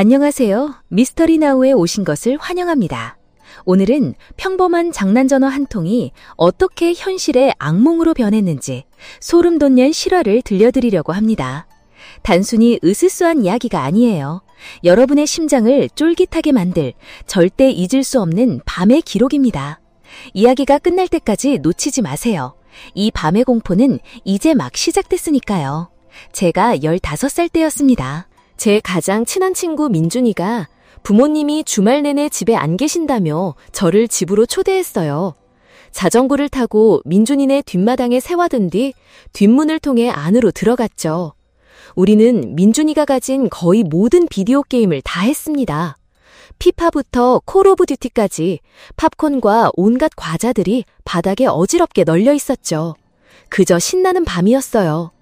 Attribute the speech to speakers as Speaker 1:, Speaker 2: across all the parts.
Speaker 1: 안녕하세요. 미스터리나우에 오신 것을 환영합니다. 오늘은 평범한 장난전어 한 통이 어떻게 현실의 악몽으로 변했는지 소름 돋는 실화를 들려드리려고 합니다. 단순히 으스스한 이야기가 아니에요. 여러분의 심장을 쫄깃하게 만들 절대 잊을 수 없는 밤의 기록입니다. 이야기가 끝날 때까지 놓치지 마세요. 이 밤의 공포는 이제 막 시작됐으니까요. 제가 15살 때였습니다. 제 가장 친한 친구 민준이가 부모님이 주말 내내 집에 안 계신다며 저를 집으로 초대했어요. 자전거를 타고 민준이네 뒷마당에 세워둔 뒤 뒷문을 통해 안으로 들어갔죠. 우리는 민준이가 가진 거의 모든 비디오 게임을 다 했습니다. 피파부터 콜 오브 듀티까지 팝콘과 온갖 과자들이 바닥에 어지럽게 널려 있었죠. 그저 신나는 밤이었어요.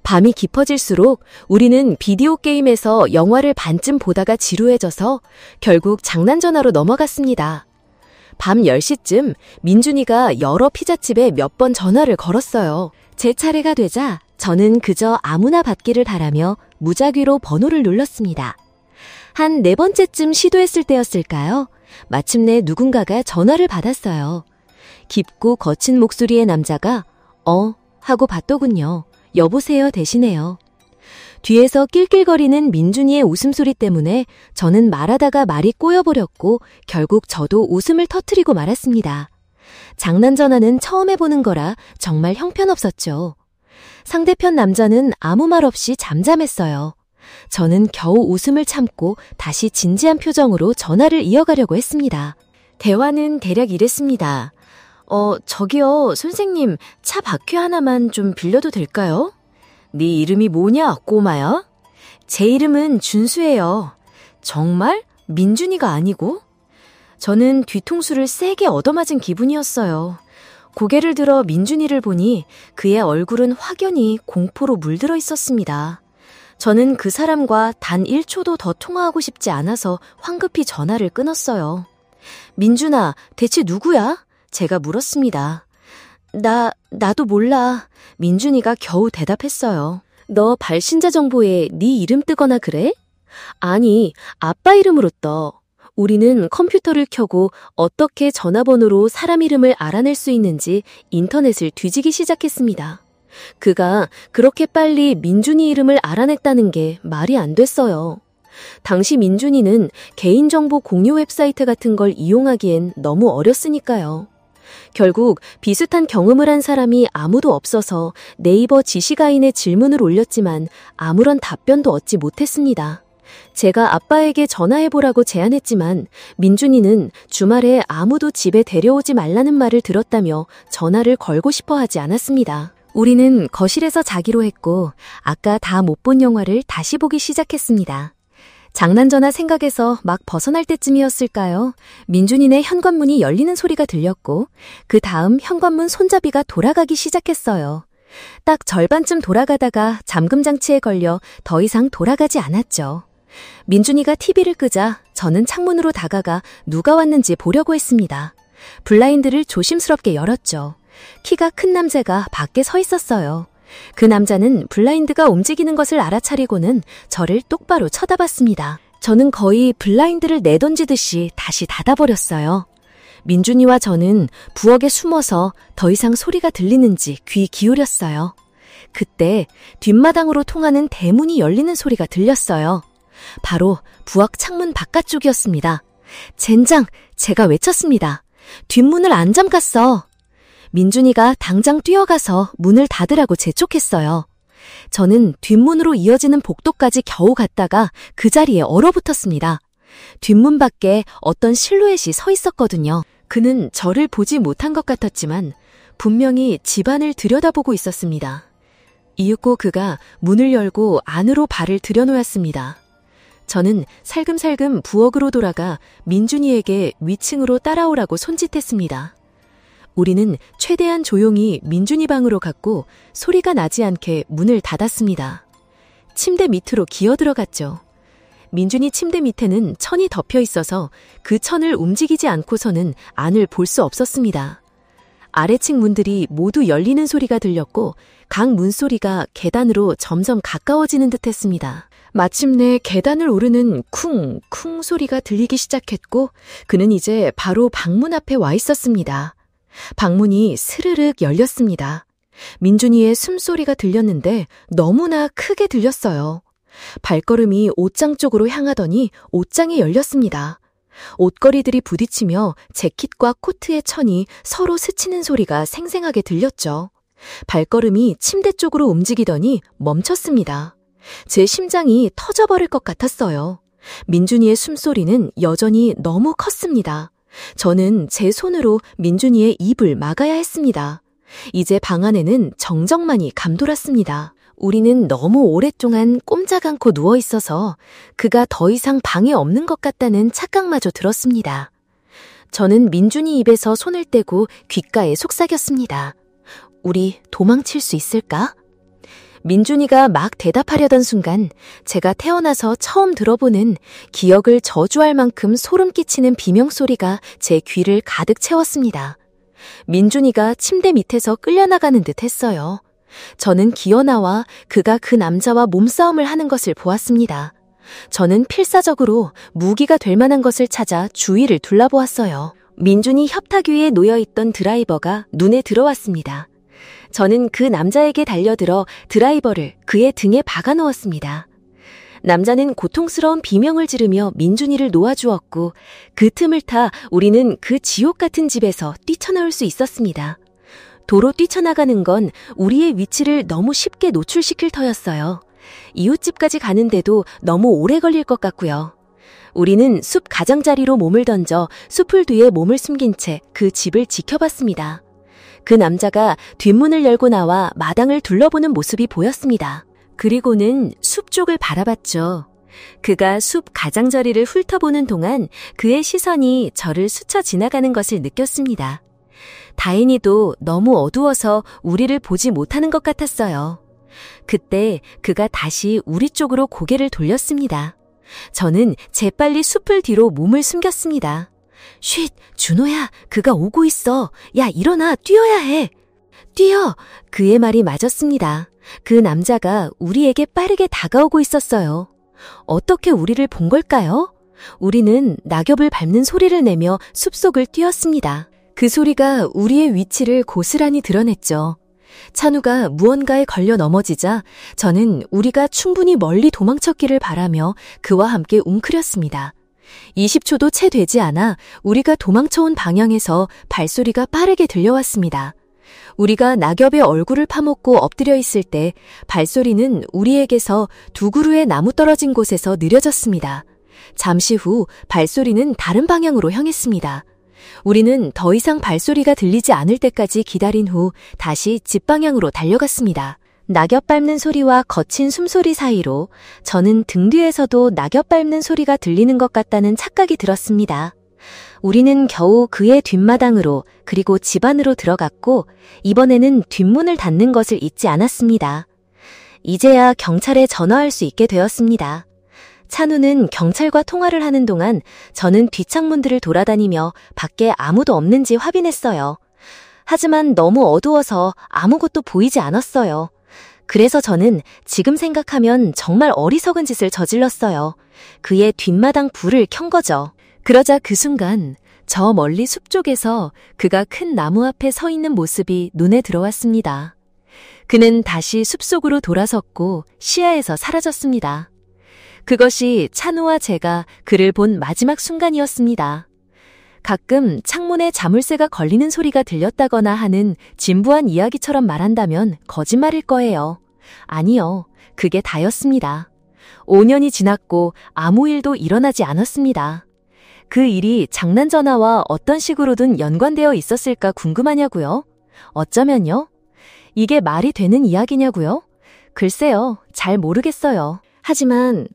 Speaker 1: 밤이 깊어질수록 우리는 비디오 게임에서 영화를 반쯤 보다가 지루해져서 결국 장난전화로 넘어갔습니다. 밤 10시쯤 민준이가 여러 피자집에 몇 번 전화를 걸었어요. 제 차례가 되자 저는 그저 아무나 받기를 바라며 무작위로 번호를 눌렀습니다. 한 4번째쯤 시도했을 때였을까요? 마침내 누군가가 전화를 받았어요. 깊고 거친 목소리의 남자가 하고 받더군요. 여보세요 대신해요. 뒤에서 낄낄거리는 민준이의 웃음소리 때문에 저는 말하다가 말이 꼬여버렸고 결국 저도 웃음을 터뜨리고 말았습니다. 장난전화는 처음 해보는 거라 정말 형편없었죠. 상대편 남자는 아무 말 없이 잠잠했어요. 저는 겨우 웃음을 참고 다시 진지한 표정으로 전화를 이어가려고 했습니다. 대화는 대략 이랬습니다. 저기요, 선생님, 차 바퀴 하나만 좀 빌려도 될까요? 네 이름이 뭐냐, 꼬마야? 제 이름은 준수예요. 정말? 민준이가 아니고? 저는 뒤통수를 세게 얻어맞은 기분이었어요. 고개를 들어 민준이를 보니 그의 얼굴은 확연히 공포로 물들어 있었습니다. 저는 그 사람과 단 1초도 더 통화하고 싶지 않아서 황급히 전화를 끊었어요. 민준아, 대체 누구야? 제가 물었습니다. 나도 몰라. 민준이가 겨우 대답했어요. 너 발신자 정보에 네 이름 뜨거나 그래? 아니, 아빠 이름으로 떠. 우리는 컴퓨터를 켜고 어떻게 전화번호로 사람 이름을 알아낼 수 있는지 인터넷을 뒤지기 시작했습니다. 그가 그렇게 빨리 민준이 이름을 알아냈다는 게 말이 안 됐어요. 당시 민준이는 개인정보 공유 웹사이트 같은 걸 이용하기엔 너무 어렸으니까요. 결국 비슷한 경험을 한 사람이 아무도 없어서 네이버 지시가인에 질문을 올렸지만 아무런 답변도 얻지 못했습니다. 제가 아빠에게 전화해보라고 제안했지만 민준이는 주말에 아무도 집에 데려오지 말라는 말을 들었다며 전화를 걸고 싶어 하지 않았습니다. 우리는 거실에서 자기로 했고 아까 다 못 본 영화를 다시 보기 시작했습니다. 장난전화 생각에서 막 벗어날 때쯤이었을까요? 민준이네 현관문이 열리는 소리가 들렸고 그 다음 현관문 손잡이가 돌아가기 시작했어요. 딱 절반쯤 돌아가다가 잠금장치에 걸려 더 이상 돌아가지 않았죠. 민준이가 TV를 끄자 저는 창문으로 다가가 누가 왔는지 보려고 했습니다. 블라인드를 조심스럽게 열었죠. 키가 큰 남자가 밖에 서 있었어요. 그 남자는 블라인드가 움직이는 것을 알아차리고는 저를 똑바로 쳐다봤습니다. 저는 거의 블라인드를 내던지듯이 다시 닫아버렸어요. 민준이와 저는 부엌에 숨어서 더 이상 소리가 들리는지 귀 기울였어요. 그때 뒷마당으로 통하는 대문이 열리는 소리가 들렸어요. 바로 부엌 창문 바깥쪽이었습니다. 젠장! 제가 외쳤습니다. 뒷문을 안 잠갔어! 민준이가 당장 뛰어가서 문을 닫으라고 재촉했어요. 저는 뒷문으로 이어지는 복도까지 겨우 갔다가 그 자리에 얼어붙었습니다. 뒷문 밖에 어떤 실루엣이 서 있었거든요. 그는 저를 보지 못한 것 같았지만 분명히 집안을 들여다보고 있었습니다. 이윽고 그가 문을 열고 안으로 발을 들여놓았습니다. 저는 살금살금 부엌으로 돌아가 민준이에게 위층으로 따라오라고 손짓했습니다. 우리는 최대한 조용히 민준이 방으로 갔고 소리가 나지 않게 문을 닫았습니다. 침대 밑으로 기어 들어갔죠. 민준이 침대 밑에는 천이 덮여 있어서 그 천을 움직이지 않고서는 안을 볼 수 없었습니다. 아래층 문들이 모두 열리는 소리가 들렸고 각 문소리가 계단으로 점점 가까워지는 듯 했습니다. 마침내 계단을 오르는 쿵쿵 소리가 들리기 시작했고 그는 이제 바로 방문 앞에 와 있었습니다. 방문이 스르륵 열렸습니다. 민준이의 숨소리가 들렸는데 너무나 크게 들렸어요. 발걸음이 옷장 쪽으로 향하더니 옷장이 열렸습니다. 옷걸이들이 부딪히며 재킷과 코트의 천이 서로 스치는 소리가 생생하게 들렸죠. 발걸음이 침대 쪽으로 움직이더니 멈췄습니다. 제 심장이 터져버릴 것 같았어요. 민준이의 숨소리는 여전히 너무 컸습니다. 저는 제 손으로 민준이의 입을 막아야 했습니다. 이제 방 안에는 정적만이 감돌았습니다. 우리는 너무 오랫동안 꼼짝 않고 누워 있어서 그가 더 이상 방에 없는 것 같다는 착각마저 들었습니다. 저는 민준이 입에서 손을 떼고 귓가에 속삭였습니다. 우리 도망칠 수 있을까? 민준이가 막 대답하려던 순간 제가 태어나서 처음 들어보는 기억을 저주할 만큼 소름 끼치는 비명소리가 제 귀를 가득 채웠습니다. 민준이가 침대 밑에서 끌려나가는 듯 했어요. 저는 기어나와 그가 그 남자와 몸싸움을 하는 것을 보았습니다. 저는 필사적으로 무기가 될 만한 것을 찾아 주위를 둘러보았어요. 민준이 협탁 위에 놓여있던 드라이버가 눈에 들어왔습니다. 저는 그 남자에게 달려들어 드라이버를 그의 등에 박아 놓았습니다. 남자는 고통스러운 비명을 지르며 민준이를 놓아주었고 그 틈을 타 우리는 그 지옥 같은 집에서 뛰쳐나올 수 있었습니다. 도로 뛰쳐나가는 건 우리의 위치를 너무 쉽게 노출시킬 터였어요. 이웃집까지 가는데도 너무 오래 걸릴 것 같고요. 우리는 숲 가장자리로 몸을 던져 숲을 뒤에 몸을 숨긴 채 그 집을 지켜봤습니다. 그 남자가 뒷문을 열고 나와 마당을 둘러보는 모습이 보였습니다. 그리고는 숲 쪽을 바라봤죠. 그가 숲 가장자리를 훑어보는 동안 그의 시선이 저를 스쳐 지나가는 것을 느꼈습니다. 다행히도 너무 어두워서 우리를 보지 못하는 것 같았어요. 그때 그가 다시 우리 쪽으로 고개를 돌렸습니다. 저는 재빨리 숲을 뒤로 몸을 숨겼습니다. 쉿, 준호야, 그가 오고 있어. 야, 일어나, 뛰어야 해. 뛰어! 그의 말이 맞았습니다. 그 남자가 우리에게 빠르게 다가오고 있었어요. 어떻게 우리를 본 걸까요? 우리는 낙엽을 밟는 소리를 내며 숲속을 뛰었습니다. 그 소리가 우리의 위치를 고스란히 드러냈죠. 찬우가 무언가에 걸려 넘어지자 저는 우리가 충분히 멀리 도망쳤기를 바라며 그와 함께 웅크렸습니다. 20초도 채 되지 않아 우리가 도망쳐온 방향에서 발소리가 빠르게 들려왔습니다. 우리가 낙엽에 얼굴을 파묻고 엎드려 있을 때 발소리는 우리에게서 두 그루의 나무 떨어진 곳에서 느려졌습니다. 잠시 후 발소리는 다른 방향으로 향했습니다. 우리는 더 이상 발소리가 들리지 않을 때까지 기다린 후 다시 집 방향으로 달려갔습니다. 낙엽 밟는 소리와 거친 숨소리 사이로 저는 등 뒤에서도 낙엽 밟는 소리가 들리는 것 같다는 착각이 들었습니다. 우리는 겨우 그의 뒷마당으로 그리고 집 안으로 들어갔고 이번에는 뒷문을 닫는 것을 잊지 않았습니다. 이제야 경찰에 전화할 수 있게 되었습니다. 찬우는 경찰과 통화를 하는 동안 저는 뒷창문들을 돌아다니며 밖에 아무도 없는지 확인했어요. 하지만 너무 어두워서 아무것도 보이지 않았어요. 그래서 저는 지금 생각하면 정말 어리석은 짓을 저질렀어요. 그의 뒷마당 불을 켠 거죠. 그러자 그 순간 저 멀리 숲 쪽에서 그가 큰 나무 앞에 서 있는 모습이 눈에 들어왔습니다. 그는 다시 숲속으로 돌아섰고 시야에서 사라졌습니다. 그것이 찬우와 제가 그를 본 마지막 순간이었습니다. 가끔 창문에 자물쇠가 걸리는 소리가 들렸다거나 하는 진부한 이야기처럼 말한다면 거짓말일 거예요. 아니요, 그게 다였습니다. 5년이 지났고 아무 일도 일어나지 않았습니다. 그 일이 장난전화와 어떤 식으로든 연관되어 있었을까 궁금하냐고요? 어쩌면요? 이게 말이 되는 이야기냐고요? 글쎄요, 잘 모르겠어요. 하지만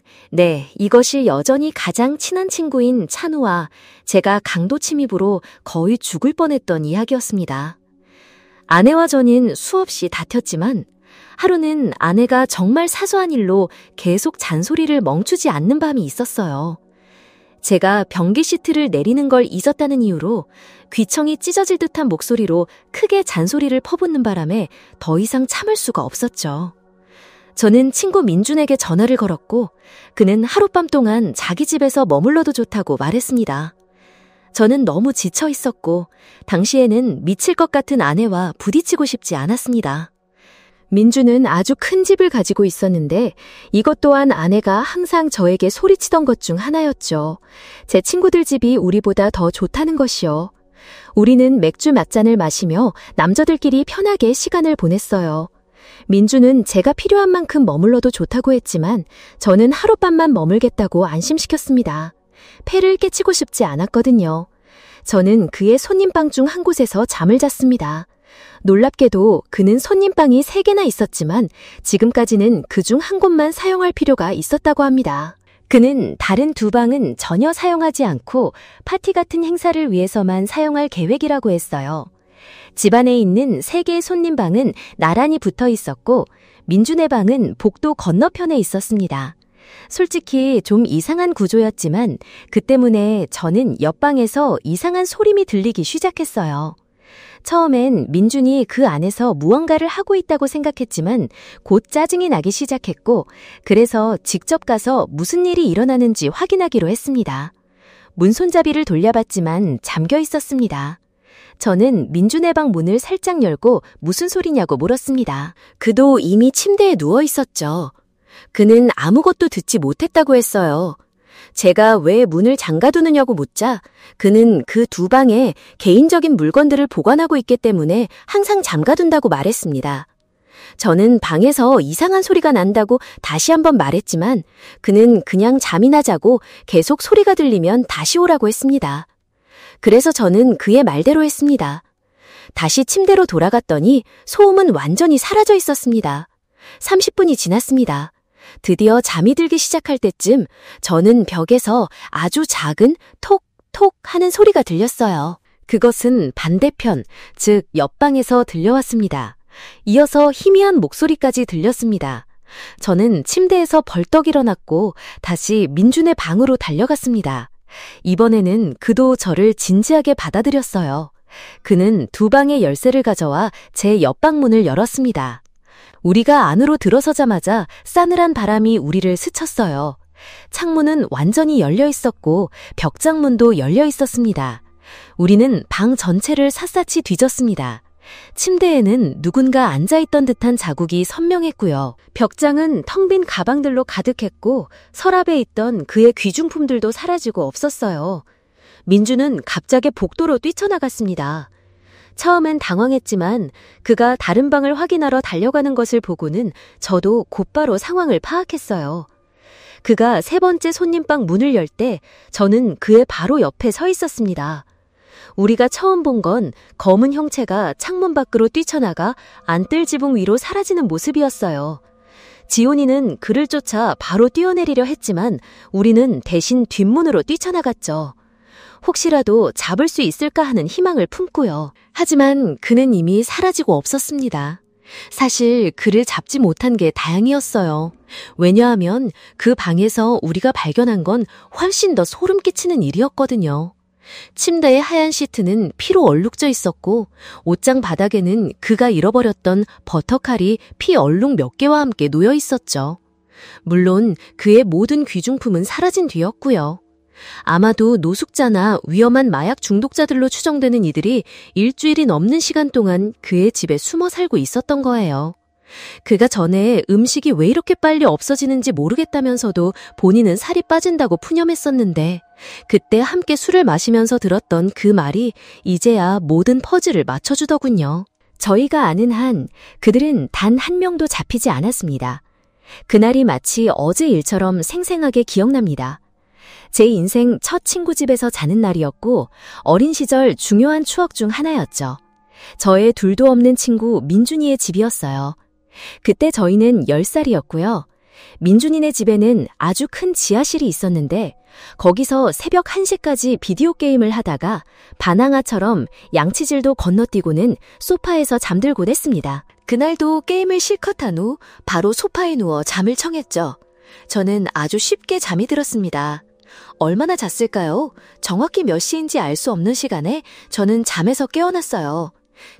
Speaker 1: 이것이 여전히 가장 친한 친구인 찬우와 제가 강도 침입으로 거의 죽을 뻔했던 이야기였습니다. 아내와 저는 수없이 다퉜지만 하루는 아내가 정말 사소한 일로 계속 잔소리를 멈추지 않는 밤이 있었어요. 제가 변기 시트를 내리는 걸 잊었다는 이유로 귀청이 찢어질 듯한 목소리로 크게 잔소리를 퍼붓는 바람에 더 이상 참을 수가 없었죠. 저는 친구 민준에게 전화를 걸었고 그는 하룻밤 동안 자기 집에서 머물러도 좋다고 말했습니다. 저는 너무 지쳐 있었고 당시에는 미칠 것 같은 아내와 부딪히고 싶지 않았습니다. 민준은 아주 큰 집을 가지고 있었는데 이것 또한 아내가 항상 저에게 소리치던 것 중 하나였죠. 제 친구들 집이 우리보다 더 좋다는 것이요. 우리는 맥주 몇 잔을 마시며 남자들끼리 편하게 시간을 보냈어요. 민준은 제가 필요한 만큼 머물러도 좋다고 했지만 저는 하룻밤만 머물겠다고 안심시켰습니다. 폐를 깨치고 싶지 않았거든요. 저는 그의 손님방 중 한 곳에서 잠을 잤습니다. 놀랍게도 그는 손님방이 3개나 있었지만 지금까지는 그중 한 곳만 사용할 필요가 있었다고 합니다. 그는 다른 2방은 전혀 사용하지 않고 파티 같은 행사를 위해서만 사용할 계획이라고 했어요. 집 안에 있는 3개의 손님방은 나란히 붙어 있었고 민준의 방은 복도 건너편에 있었습니다. 솔직히 좀 이상한 구조였지만 그 때문에 저는 옆방에서 이상한 소림이 들리기 시작했어요. 처음엔 민준이 그 안에서 무언가를 하고 있다고 생각했지만 곧 짜증이 나기 시작했고 그래서 직접 가서 무슨 일이 일어나는지 확인하기로 했습니다. 문손잡이를 돌려봤지만 잠겨 있었습니다. 저는 민준의 방 문을 살짝 열고 무슨 소리냐고 물었습니다. 그도 이미 침대에 누워 있었죠. 그는 아무것도 듣지 못했다고 했어요. 제가 왜 문을 잠가두느냐고 묻자 그는 그 2방에 개인적인 물건들을 보관하고 있기 때문에 항상 잠가둔다고 말했습니다. 저는 방에서 이상한 소리가 난다고 다시 한번 말했지만 그는 그냥 잠이나 자고 계속 소리가 들리면 다시 오라고 했습니다. 그래서 저는 그의 말대로 했습니다. 다시 침대로 돌아갔더니 소음은 완전히 사라져 있었습니다. 30분이 지났습니다. 드디어 잠이 들기 시작할 때쯤 저는 벽에서 아주 작은 톡톡 하는 소리가 들렸어요. 그것은 반대편, 즉 옆방에서 들려왔습니다. 이어서 희미한 목소리까지 들렸습니다. 저는 침대에서 벌떡 일어났고 다시 민준의 방으로 달려갔습니다. 이번에는 그도 저를 진지하게 받아들였어요. 그는 2방의 열쇠를 가져와 제 옆방 문을 열었습니다. 우리가 안으로 들어서자마자 싸늘한 바람이 우리를 스쳤어요. 창문은 완전히 열려 있었고 벽장문도 열려 있었습니다. 우리는 방 전체를 샅샅이 뒤졌습니다. 침대에는 누군가 앉아있던 듯한 자국이 선명했고요. 벽장은 텅 빈 가방들로 가득했고 서랍에 있던 그의 귀중품들도 사라지고 없었어요. 민주는 갑자기 복도로 뛰쳐나갔습니다. 처음엔 당황했지만 그가 다른 방을 확인하러 달려가는 것을 보고는 저도 곧바로 상황을 파악했어요. 그가 3번째 손님방 문을 열 때 저는 그의 바로 옆에 서 있었습니다. 우리가 처음 본 건 검은 형체가 창문 밖으로 뛰쳐나가 안뜰 지붕 위로 사라지는 모습이었어요. 지온이는 그를 쫓아 바로 뛰어내리려 했지만 우리는 대신 뒷문으로 뛰쳐나갔죠. 혹시라도 잡을 수 있을까 하는 희망을 품고요. 하지만 그는 이미 사라지고 없었습니다. 사실 그를 잡지 못한 게 다행이었어요. 왜냐하면 그 방에서 우리가 발견한 건 훨씬 더 소름 끼치는 일이었거든요. 침대의 하얀 시트는 피로 얼룩져 있었고 옷장 바닥에는 그가 잃어버렸던 버터칼이 피 얼룩 몇 개와 함께 놓여 있었죠. 물론 그의 모든 귀중품은 사라진 뒤였고요. 아마도 노숙자나 위험한 마약 중독자들로 추정되는 이들이 일주일이 넘는 시간 동안 그의 집에 숨어 살고 있었던 거예요. 그가 전에 음식이 왜 이렇게 빨리 없어지는지 모르겠다면서도 본인은 살이 빠진다고 푸념했었는데 그때 함께 술을 마시면서 들었던 그 말이 이제야 모든 퍼즐을 맞춰주더군요. 저희가 아는 한 그들은 단 한 명도 잡히지 않았습니다. 그날이 마치 어제 일처럼 생생하게 기억납니다. 제 인생 첫 친구 집에서 자는 날이었고 어린 시절 중요한 추억 중 하나였죠. 저의 둘도 없는 친구 민준이의 집이었어요. 그때 저희는 10살이었고요. 민준이네 집에는 아주 큰 지하실이 있었는데 거기서 새벽 1시까지 비디오 게임을 하다가 바나나처럼 양치질도 건너뛰고는 소파에서 잠들곤 했습니다. 그날도 게임을 실컷 한 후 바로 소파에 누워 잠을 청했죠. 저는 아주 쉽게 잠이 들었습니다. 얼마나 잤을까요? 정확히 몇 시인지 알 수 없는 시간에 저는 잠에서 깨어났어요.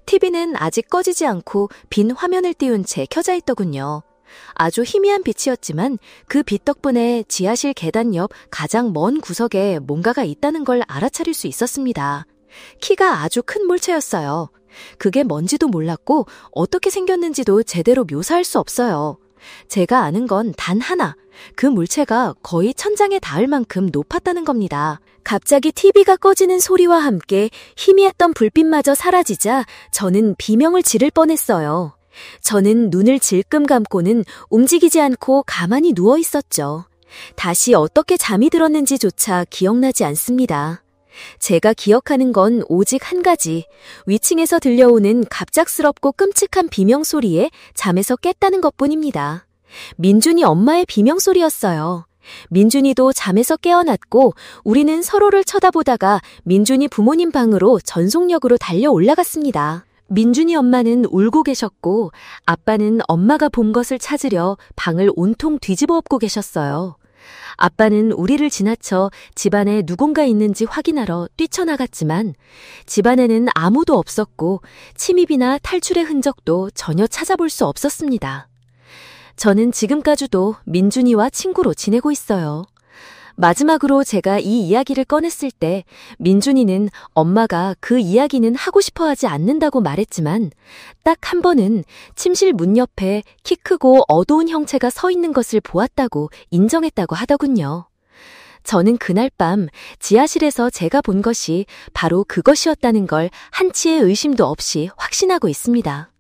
Speaker 1: TV는 아직 꺼지지 않고 빈 화면을 띄운 채 켜져 있더군요. 아주 희미한 빛이었지만 그 빛 덕분에 지하실 계단 옆 가장 먼 구석에 뭔가가 있다는 걸 알아차릴 수 있었습니다. 키가 아주 큰 물체였어요. 그게 뭔지도 몰랐고 어떻게 생겼는지도 제대로 묘사할 수 없어요. 제가 아는 건 단 하나, 그 물체가 거의 천장에 닿을 만큼 높았다는 겁니다. 갑자기 TV가 꺼지는 소리와 함께 희미했던 불빛마저 사라지자 저는 비명을 지를 뻔했어요. 저는 눈을 질끔 감고는 움직이지 않고 가만히 누워 있었죠. 다시 어떻게 잠이 들었는지조차 기억나지 않습니다. 제가 기억하는 건 오직 한 가지, 위층에서 들려오는 갑작스럽고 끔찍한 비명소리에 잠에서 깼다는 것뿐입니다. 민준이 엄마의 비명소리였어요. 민준이도 잠에서 깨어났고 우리는 서로를 쳐다보다가 민준이 부모님 방으로 전속력으로 달려 올라갔습니다. 민준이 엄마는 울고 계셨고 아빠는 엄마가 본 것을 찾으려 방을 온통 뒤집어 엎고 계셨어요. 아빠는 우리를 지나쳐 집안에 누군가 있는지 확인하러 뛰쳐나갔지만 집안에는 아무도 없었고 침입이나 탈출의 흔적도 전혀 찾아볼 수 없었습니다. 저는 지금까지도 민준이와 친구로 지내고 있어요. 마지막으로 제가 이 이야기를 꺼냈을 때 민준이는 엄마가 그 이야기는 하고 싶어 하지 않는다고 말했지만 딱 한 번은 침실 문 옆에 키 크고 어두운 형체가 서 있는 것을 보았다고 인정했다고 하더군요. 저는 그날 밤 지하실에서 제가 본 것이 바로 그것이었다는 걸 한치의 의심도 없이 확신하고 있습니다.